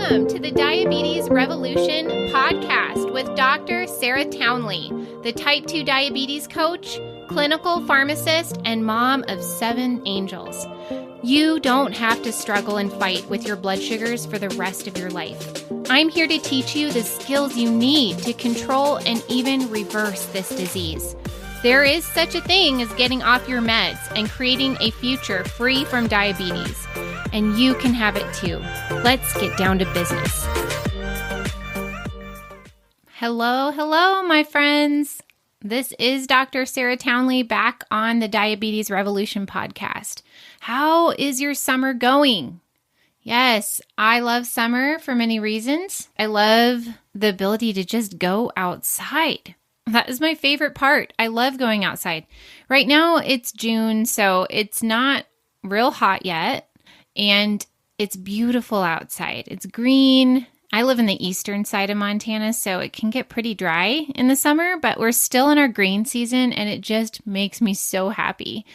Welcome to the Diabetes Revolution podcast with Dr. Sarah Townley, the type 2 diabetes coach, clinical pharmacist, and mom of 7 angels. You don't have to struggle and fight with your blood sugars for the rest of your life. I'm here to teach you the skills you need to control and even reverse this disease. There is such a thing as getting off your meds and creating a future free from diabetes. And you can have it too. Let's get down to business. Hello, my friends. This is Dr. Sarah Townley back on the Diabetes Revolution podcast. How is your summer going? Yes, I love summer for many reasons. I love the ability to just go outside. That is my favorite part. I love going outside. Right now it's June, so it's not real hot yet, and it's beautiful outside. It's green. I live in the eastern side of Montana, so it can get pretty dry in the summer, but we're still in our green season, and it just makes me so happy,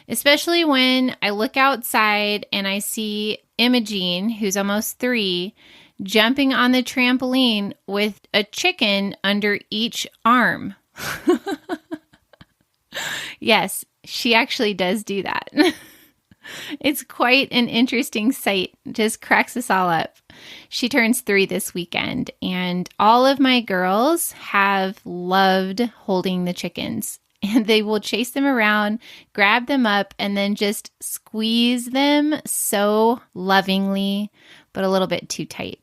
especially when I look outside and I see Imogene, who's almost 3, jumping on the trampoline with a chicken under each arm. Yes, she actually does do that. It's quite an interesting sight. Just cracks us all up. She turns 3 this weekend, and all of my girls have loved holding the chickens. And they will chase them around, grab them up, and then just squeeze them so lovingly, but a little bit too tight.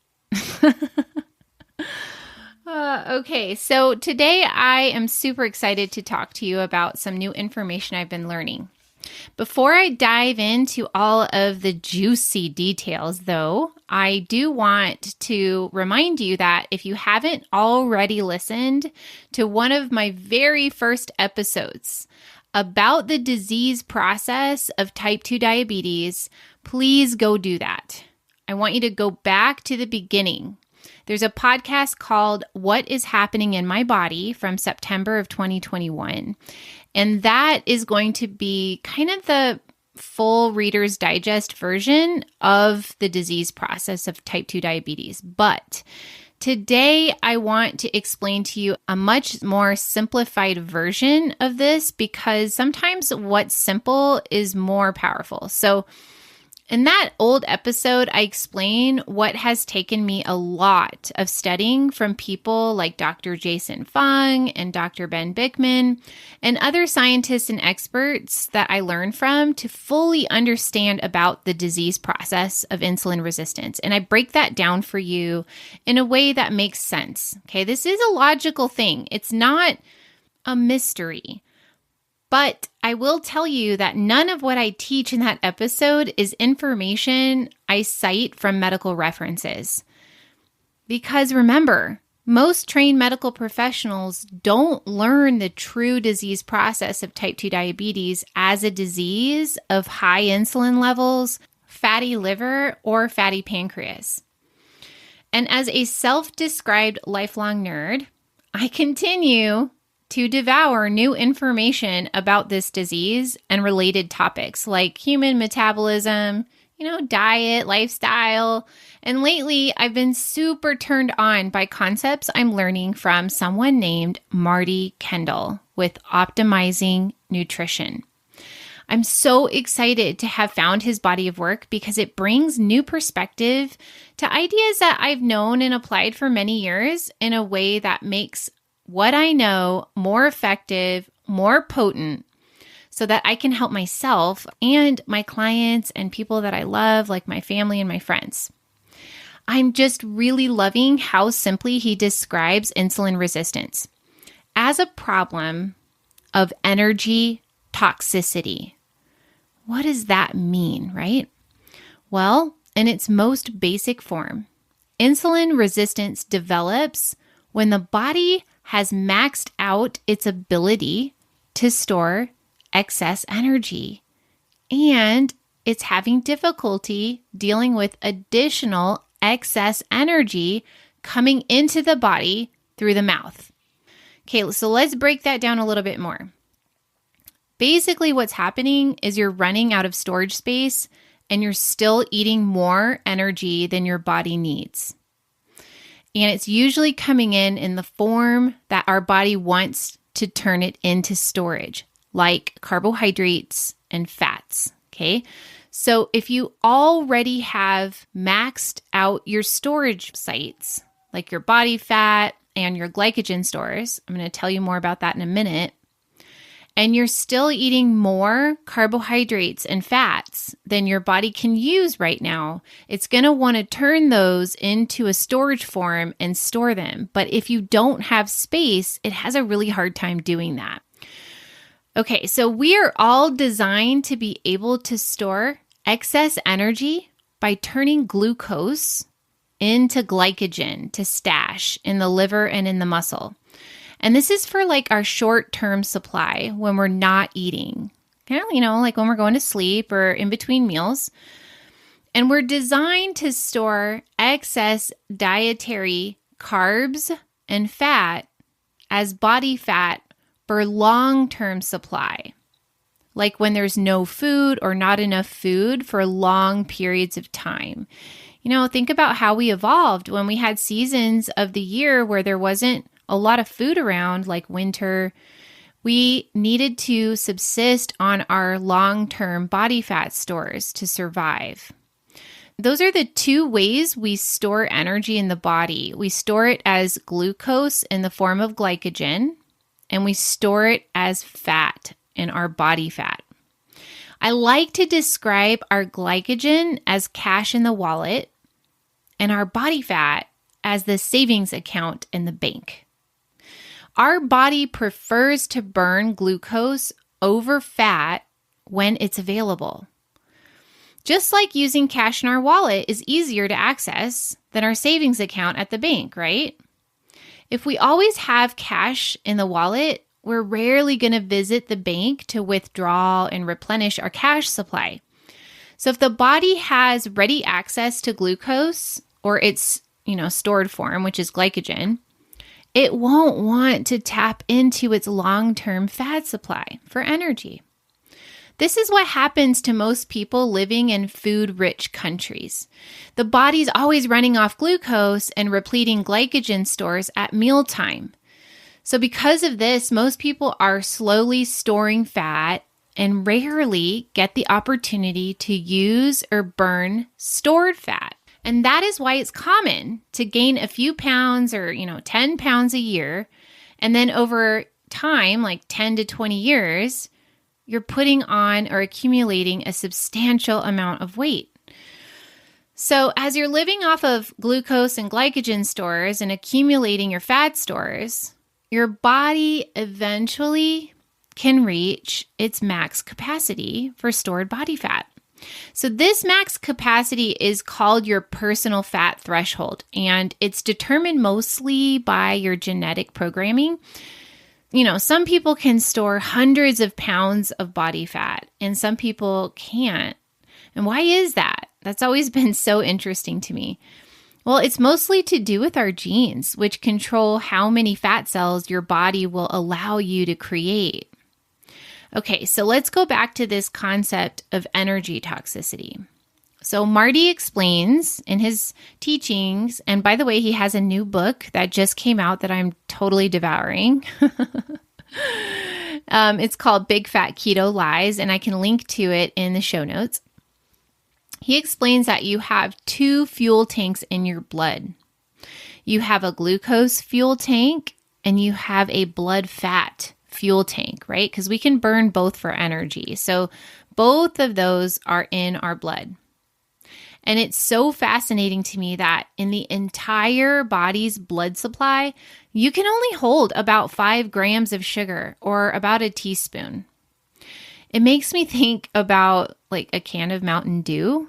Okay, so today I am super excited to talk to you about some new information I've been learning. Before I dive into all of the juicy details, though, I do want to remind you that if you haven't already listened to one of my very first episodes about the disease process of type 2 diabetes, please go do that. I want you to go back to the beginning. There's a podcast called What is Happening in My Body from September of 2021. And that is going to be kind of the full Reader's Digest version of the disease process of type 2 diabetes. But today I want to explain to you a much more simplified version of this, because sometimes what's simple is more powerful. So in that old episode, I explain what has taken me a lot of studying from people like Dr. Jason Fung and Dr. Ben Bickman and other scientists and experts that I learned from to fully understand about the disease process of insulin resistance. And I break that down for you in a way that makes sense. Okay, this is a logical thing. It's not a mystery. But I will tell you that none of what I teach in that episode is information I cite from medical references. Because remember, most trained medical professionals don't learn the true disease process of type 2 diabetes as a disease of high insulin levels, fatty liver, or fatty pancreas. And as a self-described lifelong nerd, I continue to devour new information about this disease and related topics like human metabolism, diet, lifestyle. And lately, I've been super turned on by concepts I'm learning from someone named Marty Kendall with Optimizing Nutrition. I'm so excited to have found his body of work because it brings new perspective to ideas that I've known and applied for many years in a way that makes what I know more effective, more potent, so that I can help myself and my clients and people that I love, like my family and my friends. I'm just really loving how simply he describes insulin resistance as a problem of energy toxicity. What does that mean, right? Well, in its most basic form, insulin resistance develops when the body has maxed out its ability to store excess energy, and it's having difficulty dealing with additional excess energy coming into the body through the mouth. Okay, so let's break that down a little bit more. Basically, what's happening is you're running out of storage space and you're still eating more energy than your body needs. And it's usually coming in the form that our body wants to turn it into storage, like carbohydrates and fats, okay? So if you already have maxed out your storage sites, like your body fat and your glycogen stores, I'm going to tell you more about that in a minute, and you're still eating more carbohydrates and fats than your body can use right now, it's going to want to turn those into a storage form and store them. But if you don't have space, it has a really hard time doing that. Okay, so we are all designed to be able to store excess energy by turning glucose into glycogen to stash in the liver and in the muscle. And this is for like our short-term supply when we're not eating, like when we're going to sleep or in between meals. And we're designed to store excess dietary carbs and fat as body fat for long-term supply, like when there's no food or not enough food for long periods of time. Think about how we evolved when we had seasons of the year where there wasn't a lot of food around, like winter. We needed to subsist on our long-term body fat stores to survive. Those are the two ways we store energy in the body. We store it as glucose in the form of glycogen, and we store it as fat in our body fat. I like to describe our glycogen as cash in the wallet and our body fat as the savings account in the bank. Our body prefers to burn glucose over fat when it's available. Just like using cash in our wallet is easier to access than our savings account at the bank, right? If we always have cash in the wallet, we're rarely going to visit the bank to withdraw and replenish our cash supply. So if the body has ready access to glucose or its, stored form, which is glycogen, it won't want to tap into its long-term fat supply for energy. This is what happens to most people living in food-rich countries. The body's always running off glucose and repleting glycogen stores at mealtime. So because of this, most people are slowly storing fat and rarely get the opportunity to use or burn stored fat. And that is why it's common to gain a few pounds or, 10 pounds a year. And then over time, like 10 to 20 years, you're putting on or accumulating a substantial amount of weight. So as you're living off of glucose and glycogen stores and accumulating your fat stores, your body eventually can reach its max capacity for stored body fat. So this max capacity is called your personal fat threshold, and it's determined mostly by your genetic programming. Some people can store hundreds of pounds of body fat, and some people can't. And why is that? That's always been so interesting to me. Well, it's mostly to do with our genes, which control how many fat cells your body will allow you to create. Okay, so let's go back to this concept of energy toxicity. So Marty explains in his teachings, and by the way, he has a new book that just came out that I'm totally devouring. It's called Big Fat Keto Lies, and I can link to it in the show notes. He explains that you have two fuel tanks in your blood. You have a glucose fuel tank and you have a blood fat fuel tank, right? Because we can burn both for energy. So both of those are in our blood. And it's so fascinating to me that in the entire body's blood supply, you can only hold about 5 grams of sugar or about a teaspoon. It makes me think about like a can of Mountain Dew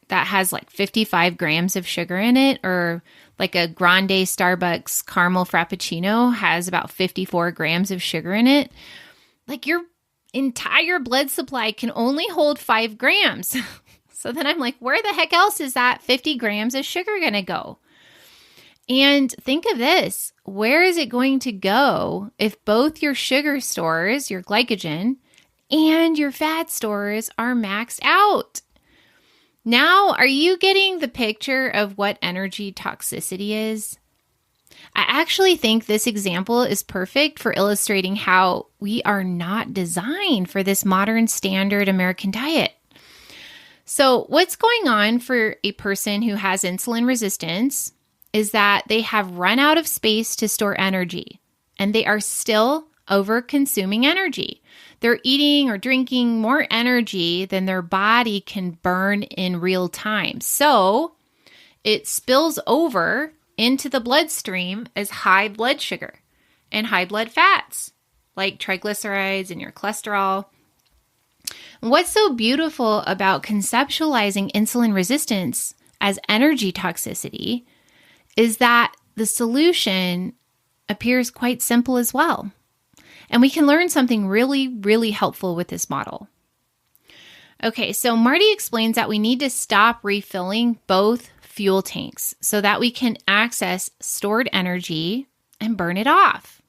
that has like 55 grams of sugar in it, or like a grande Starbucks caramel frappuccino has about 54 grams of sugar in it. Like your entire blood supply can only hold 5 grams. So then I'm like, where the heck else is that 50 grams of sugar going to go? And think of this, where is it going to go if both your sugar stores, your glycogen, and your fat stores are maxed out? Now, are you getting the picture of what energy toxicity is? I actually think this example is perfect for illustrating how we are not designed for this modern standard American diet. So, what's going on for a person who has insulin resistance is that they have run out of space to store energy, and they are still over consuming energy. They're eating or drinking more energy than their body can burn in real time. So, it spills over into the bloodstream as high blood sugar and high blood fats, like triglycerides and your cholesterol. What's so beautiful about conceptualizing insulin resistance as energy toxicity is that the solution appears quite simple as well. And we can learn something really, really helpful with this model. Okay, so Marty explains that we need to stop refilling both fuel tanks so that we can access stored energy and burn it off.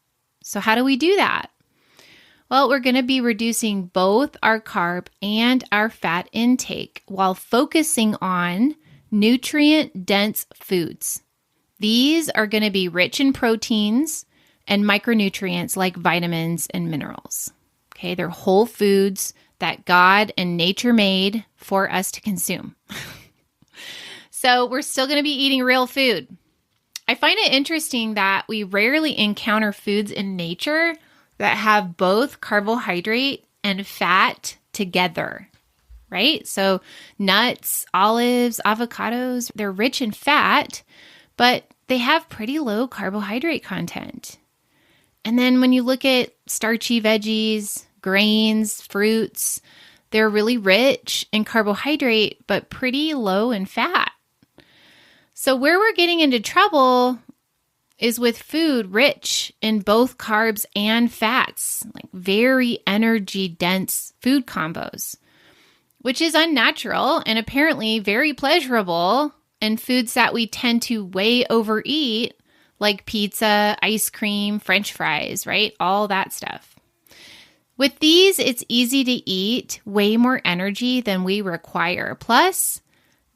So how do we do that? Well, we're going to be reducing both our carb and our fat intake while focusing on nutrient-dense foods. These are going to be rich in proteins and micronutrients like vitamins and minerals. Okay, they're whole foods that God and nature made for us to consume. So we're still going to be eating real food. I find it interesting that we rarely encounter foods in nature that have both carbohydrate and fat together, right? So nuts, olives, avocados, they're rich in fat, but they have pretty low carbohydrate content. And then when you look at starchy veggies, grains, fruits, they're really rich in carbohydrate, but pretty low in fat. So where we're getting into trouble is with food rich in both carbs and fats, like very energy-dense food combos, which is unnatural and apparently very pleasurable in foods that we tend to way overeat, like pizza, ice cream, French fries, right? All that stuff. With these, it's easy to eat way more energy than we require. Plus,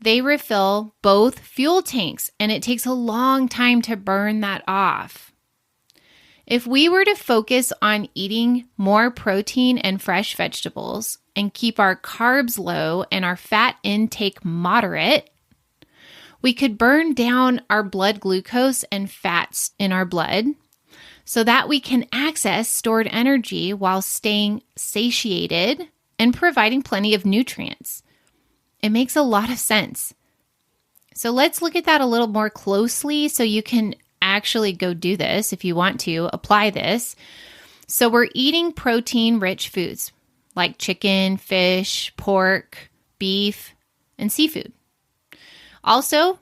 they refill both fuel tanks, and it takes a long time to burn that off. If we were to focus on eating more protein and fresh vegetables and keep our carbs low and our fat intake moderate, we could burn down our blood glucose and fats in our blood so that we can access stored energy while staying satiated and providing plenty of nutrients. It makes a lot of sense. So let's look at that a little more closely so you can actually go do this if you want to apply this. So we're eating protein-rich foods like chicken, fish, pork, beef, and seafood. Also,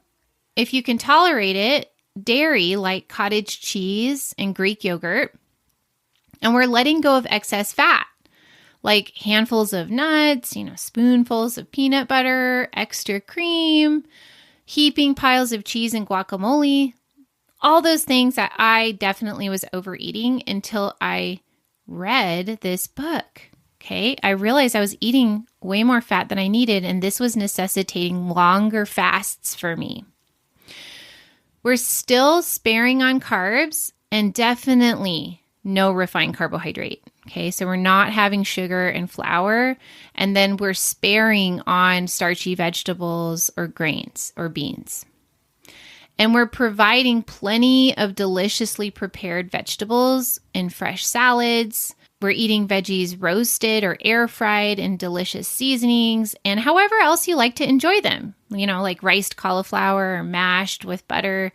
if you can tolerate it, dairy like cottage cheese and Greek yogurt. And we're letting go of excess fat, like handfuls of nuts, spoonfuls of peanut butter, extra cream, heaping piles of cheese and guacamole, all those things that I definitely was overeating until I read this book. Okay, I realized I was eating way more fat than I needed, and this was necessitating longer fasts for me. We're still sparing on carbs and definitely no refined carbohydrate. Okay, so we're not having sugar and flour, and then we're sparing on starchy vegetables or grains or beans. And we're providing plenty of deliciously prepared vegetables in fresh salads. We're eating veggies roasted or air fried in delicious seasonings, and however else you like to enjoy them, like riced cauliflower or mashed with butter.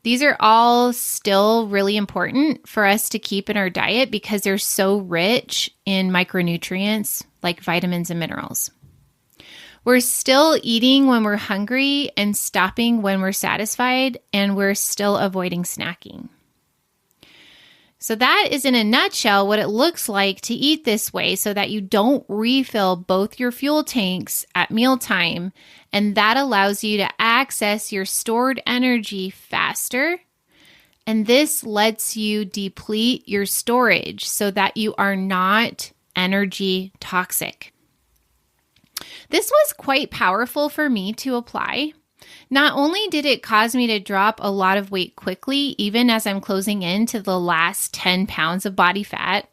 These are all still really important for us to keep in our diet because they're so rich in micronutrients like vitamins and minerals. We're still eating when we're hungry and stopping when we're satisfied, and we're still avoiding snacking. So that is in a nutshell what it looks like to eat this way so that you don't refill both your fuel tanks at mealtime, and that allows you to access your stored energy faster. And this lets you deplete your storage so that you are not energy toxic. This was quite powerful for me to apply. Not only did it cause me to drop a lot of weight quickly, even as I'm closing in to the last 10 pounds of body fat,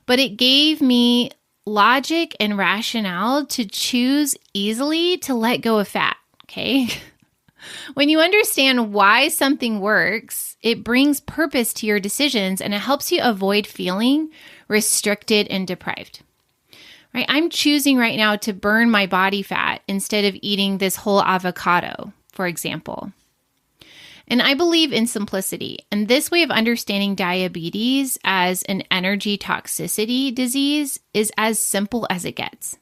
but it gave me logic and rationale to choose easily to let go of fat, okay? When you understand why something works, it brings purpose to your decisions and it helps you avoid feeling restricted and deprived. Right? I'm choosing right now to burn my body fat instead of eating this whole avocado, for example. And I believe in simplicity. And this way of understanding diabetes as an energy toxicity disease is as simple as it gets.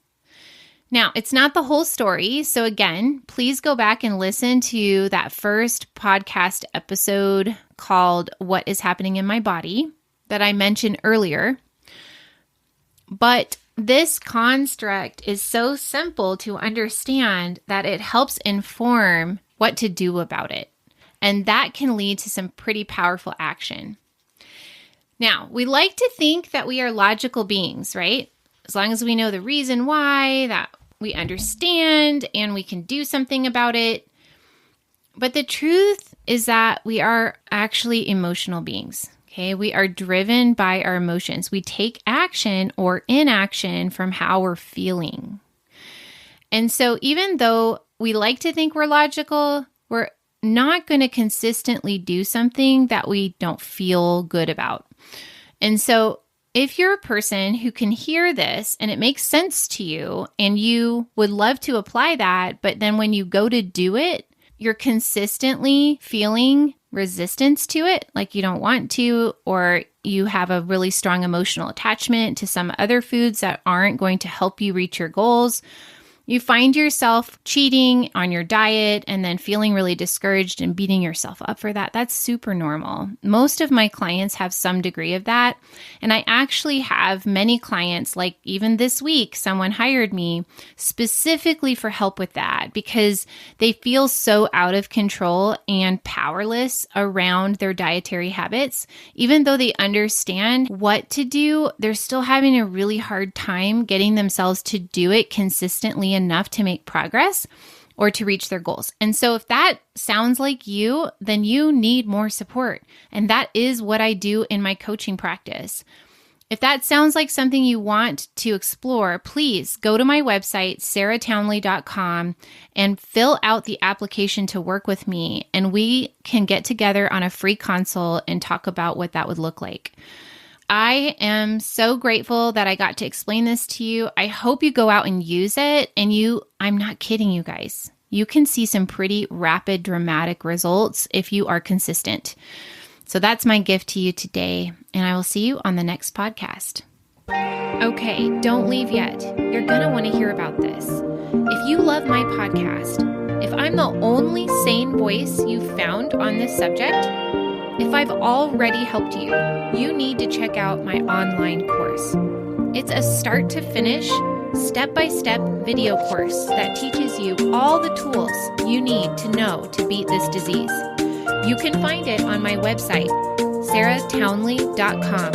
Now, it's not the whole story. So again, please go back and listen to that first podcast episode called What is Happening in My Body that I mentioned earlier. But this construct is so simple to understand that it helps inform what to do about it. And that can lead to some pretty powerful action. Now, we like to think that we are logical beings, right? As long as we know the reason why, that we understand and we can do something about it. But the truth is that we are actually emotional beings. Okay, we are driven by our emotions. We take action or inaction from how we're feeling. And so even though we like to think we're logical, we're not going to consistently do something that we don't feel good about. And so if you're a person who can hear this and it makes sense to you and you would love to apply that, but then when you go to do it, you're consistently feeling resistance to it, like you don't want to, or you have a really strong emotional attachment to some other foods that aren't going to help you reach your goals. You find yourself cheating on your diet and then feeling really discouraged and beating yourself up for that. That's super normal. Most of my clients have some degree of that. And I actually have many clients, like even this week, someone hired me specifically for help with that because they feel so out of control and powerless around their dietary habits. Even though they understand what to do, they're still having a really hard time getting themselves to do it consistently enough to make progress or to reach their goals. And so if that sounds like you, then you need more support. And that is what I do in my coaching practice. If that sounds like something you want to explore, please go to my website, sarahtownley.com, and fill out the application to work with me. And we can get together on a free consult and talk about what that would look like. I am so grateful that I got to explain this to you. I hope you go out and use it. And I'm not kidding you guys. You can see some pretty rapid, dramatic results if you are consistent. So that's my gift to you today. And I will see you on the next podcast. Okay, don't leave yet. You're going to want to hear about this. If you love my podcast, if I'm the only sane voice you've found on this subject, if I've already helped you, you need to check out my online course. It's a start to finish, step-by-step video course that teaches you all the tools you need to know to beat this disease. You can find it on my website, sarahtownley.com,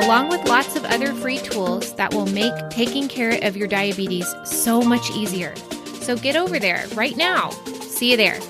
along with lots of other free tools that will make taking care of your diabetes so much easier. So get over there right now. See you there.